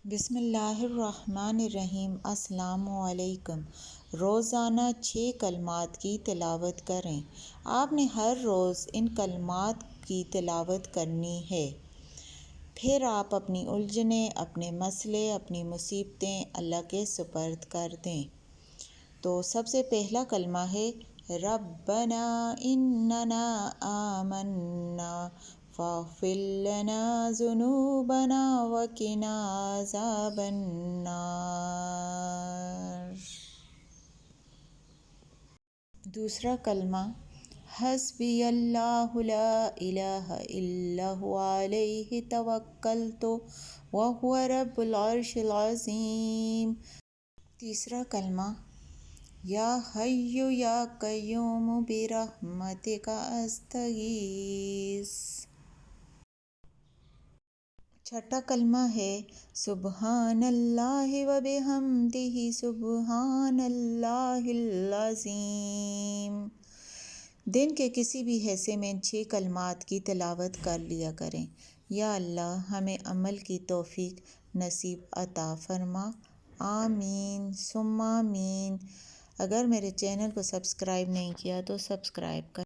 بسم اللہ الرحمن الرحیم۔ السلام علیکم۔ روزانہ 6 کلمات کی تلاوت کریں۔ آپ نے ہر روز ان کلمات کی تلاوت کرنی ہے۔ پھر آپ اپنی الجھنیں، اپنے مسئلے، اپنی مصیبتیں اللہ کے سپرد کر دیں۔ تو سب سے پہلا کلمہ ہے ربنا اننا آمنا فاغفر لنا ذنوبنا وقنا عذاب النار۔ دوسرا کلمہ حسبی اللہ لا الہ الا هو علیہ توکلت وہو رب العرش العظیم۔ تیسرا کلمہ یا حی یا قیوم برحمتک استغیث۔ چھٹا کلمہ ہے سبحان اللہ وبحمدہ سبحان اللہ العظیم۔ دن کے کسی بھی حصے میں ان 6 کلمات کی تلاوت کر لیا کریں۔ یا اللہ ہمیں عمل کی توفیق نصیب عطا فرما۔ آمین ثم آمین۔ اگر میرے چینل کو سبسکرائب نہیں کیا تو سبسکرائب کر